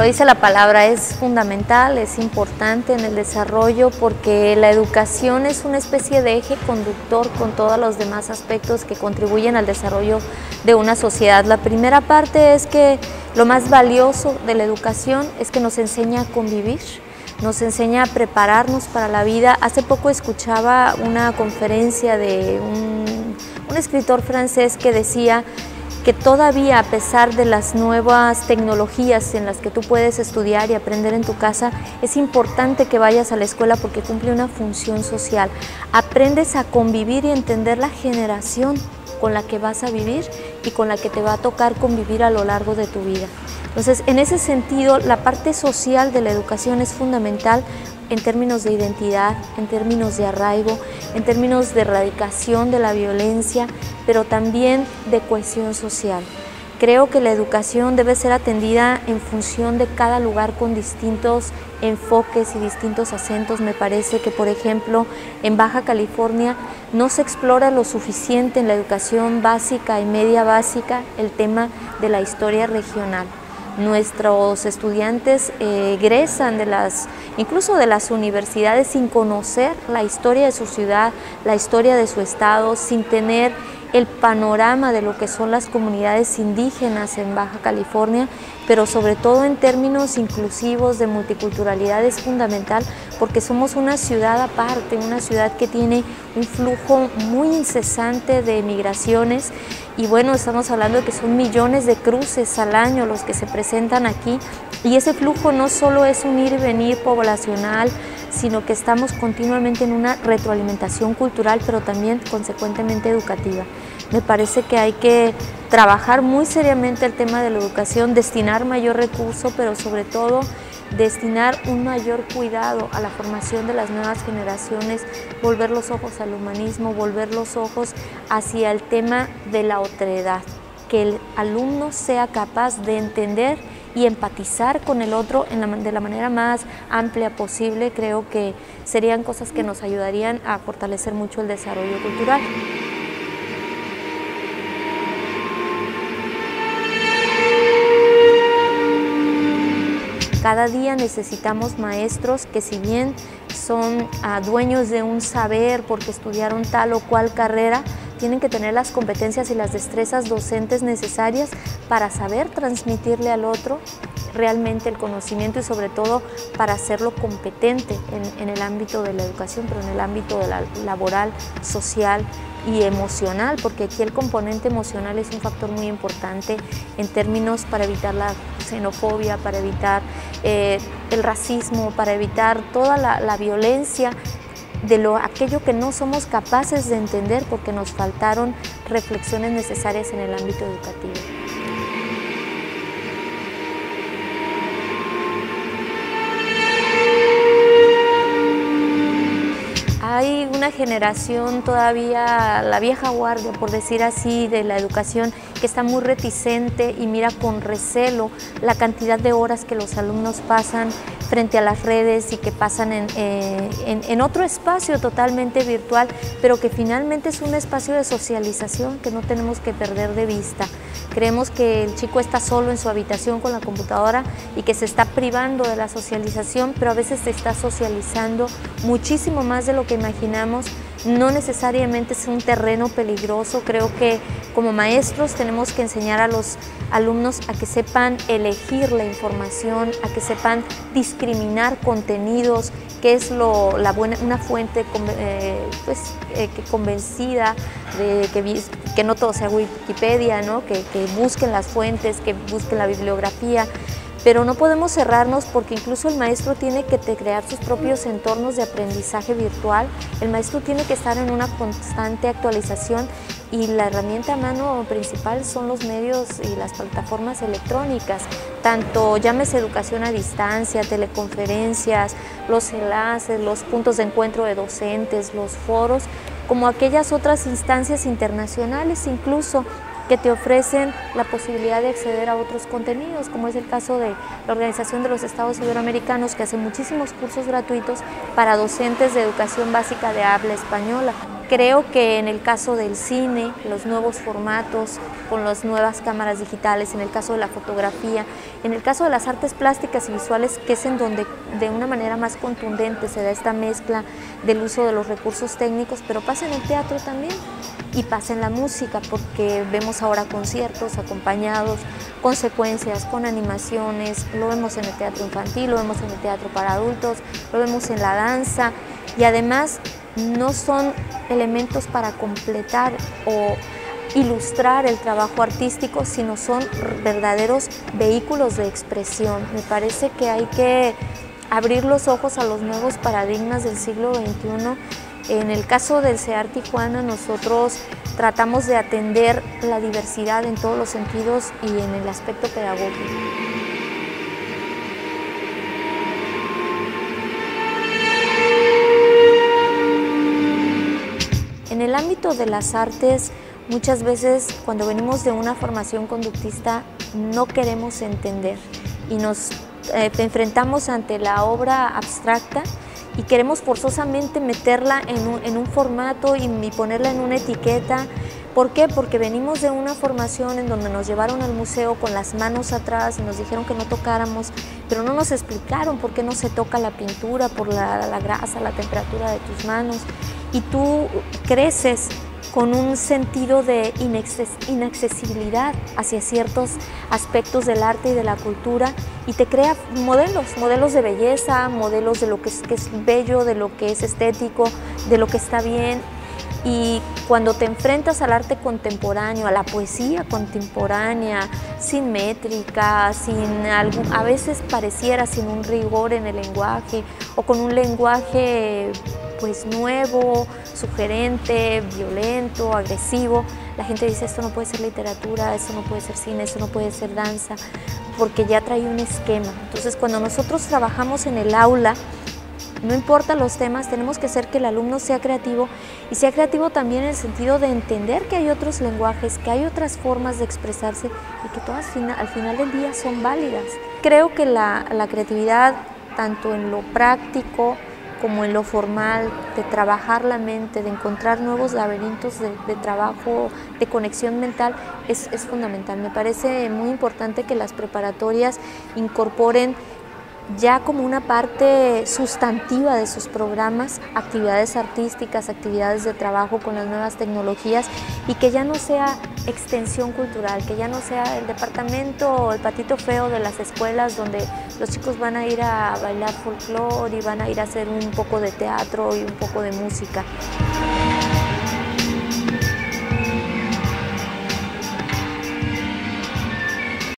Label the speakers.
Speaker 1: lo dice la palabra, es fundamental, es importante en el desarrollo porque la educación es una especie de eje conductor con todos los demás aspectos que contribuyen al desarrollo de una sociedad. La primera parte es que lo más valioso de la educación es que nos enseña a convivir, nos enseña a prepararnos para la vida. Hace poco escuchaba una conferencia de un escritor francés que decía que todavía, a pesar de las nuevas tecnologías en las que tú puedes estudiar y aprender en tu casa, es importante que vayas a la escuela porque cumple una función social. Aprendes a convivir y entender la generación con la que vas a vivir y con la que te va a tocar convivir a lo largo de tu vida. Entonces, en ese sentido, la parte social de la educación es fundamental en términos de identidad, en términos de arraigo, en términos de erradicación de la violencia, pero también de cohesión social. Creo que la educación debe ser atendida en función de cada lugar con distintos enfoques y distintos acentos. Me parece que, por ejemplo, en Baja California no se explora lo suficiente en la educación básica y media básica el tema de la historia regional. Nuestros estudiantes egresan incluso de las universidades sin conocer la historia de su ciudad, la historia de su estado, sin tener el panorama de lo que son las comunidades indígenas en Baja California, pero sobre todo en términos inclusivos de multiculturalidad es fundamental porque somos una ciudad aparte, una ciudad que tiene un flujo muy incesante de migraciones y bueno, estamos hablando de que son millones de cruces al año los que se presentan aquí y ese flujo no solo es un ir y venir poblacional, sino que estamos continuamente en una retroalimentación cultural, pero también consecuentemente educativa. Me parece que hay que trabajar muy seriamente el tema de la educación, destinar mayor recurso, pero sobre todo destinar un mayor cuidado a la formación de las nuevas generaciones, volver los ojos al humanismo, volver los ojos hacia el tema de la otredad, que el alumno sea capaz de entender y empatizar con el otro de la manera más amplia posible. Creo que serían cosas que nos ayudarían a fortalecer mucho el desarrollo cultural. Cada día necesitamos maestros que, si bien son dueños de un saber porque estudiaron tal o cual carrera, tienen que tener las competencias y las destrezas docentes necesarias para saber transmitirle al otro realmente el conocimiento y sobre todo para hacerlo competente en el ámbito de la educación, pero en el ámbito de la laboral, social y emocional, porque aquí el componente emocional es un factor muy importante en términos para evitar la xenofobia, para evitar el racismo, para evitar toda la violencia de aquello que no somos capaces de entender porque nos faltaron reflexiones necesarias en el ámbito educativo. Hay una generación todavía, la vieja guardia, por decir así, de la educación que está muy reticente y mira con recelo la cantidad de horas que los alumnos pasan frente a las redes y que pasan en otro espacio totalmente virtual, pero que finalmente es un espacio de socialización que no tenemos que perder de vista. Creemos que el chico está solo en su habitación con la computadora y que se está privando de la socialización, pero a veces se está socializando muchísimo más de lo que imaginamos. No necesariamente es un terreno peligroso. Creo que como maestros tenemos que enseñar a los alumnos a que sepan elegir la información, a que sepan discriminar contenidos, que es una fuente convencida de que no todo sea Wikipedia, ¿no? Que busquen las fuentes, que busquen la bibliografía. Pero no podemos cerrarnos porque incluso el maestro tiene que crear sus propios entornos de aprendizaje virtual. El maestro tiene que estar en una constante actualización y la herramienta a mano principal son los medios y las plataformas electrónicas, tanto llámese educación a distancia, teleconferencias, los enlaces, los puntos de encuentro de docentes, los foros, como aquellas otras instancias internacionales incluso que te ofrecen la posibilidad de acceder a otros contenidos, como es el caso de la Organización de los Estados Iberoamericanos, que hace muchísimos cursos gratuitos para docentes de educación básica de habla española. Creo que en el caso del cine, los nuevos formatos, con las nuevas cámaras digitales, en el caso de la fotografía, en el caso de las artes plásticas y visuales, que es en donde de una manera más contundente se da esta mezcla del uso de los recursos técnicos, pero pasa en el teatro también y pasa en la música, porque vemos ahora conciertos acompañados con secuencias, con animaciones, lo vemos en el teatro infantil, lo vemos en el teatro para adultos, lo vemos en la danza, y además no son elementos para completar o ilustrar el trabajo artístico, sino son verdaderos vehículos de expresión. Me parece que hay que abrir los ojos a los nuevos paradigmas del siglo XXI. En el caso del CEAR Tijuana, nosotros tratamos de atender la diversidad en todos los sentidos y en el aspecto pedagógico. En el ámbito de las artes, muchas veces cuando venimos de una formación conductista no queremos entender y nos enfrentamos ante la obra abstracta y queremos forzosamente meterla en un formato y ponerla en una etiqueta. ¿Por qué? Porque venimos de una formación en donde nos llevaron al museo con las manos atrás y nos dijeron que no tocáramos, pero no nos explicaron por qué no se toca la pintura, por la grasa, la temperatura de tus manos. Y tú creces con un sentido de inaccesibilidad hacia ciertos aspectos del arte y de la cultura, y te crea modelos de belleza, modelos de lo que es bello, de lo que es estético, de lo que está bien. Y cuando te enfrentas al arte contemporáneo, a la poesía contemporánea, sin métrica, a veces pareciera sin un rigor en el lenguaje, o con un lenguaje pues nuevo, sugerente, violento, agresivo, la gente dice: esto no puede ser literatura, esto no puede ser cine, esto no puede ser danza, porque ya trae un esquema. Entonces, cuando nosotros trabajamos en el aula, no importa los temas, tenemos que hacer que el alumno sea creativo, y sea creativo también en el sentido de entender que hay otros lenguajes, que hay otras formas de expresarse y que todas al final del día son válidas. Creo que la creatividad, tanto en lo práctico como en lo formal, de trabajar la mente, de encontrar nuevos laberintos de trabajo, de conexión mental, es fundamental. Me parece muy importante que las preparatorias incorporen ya como una parte sustantiva de sus programas actividades artísticas, actividades de trabajo con las nuevas tecnologías, y que ya no sea extensión cultural, que ya no sea el departamento o el patito feo de las escuelas donde los chicos van a ir a bailar folclore y van a ir a hacer un poco de teatro y un poco de música.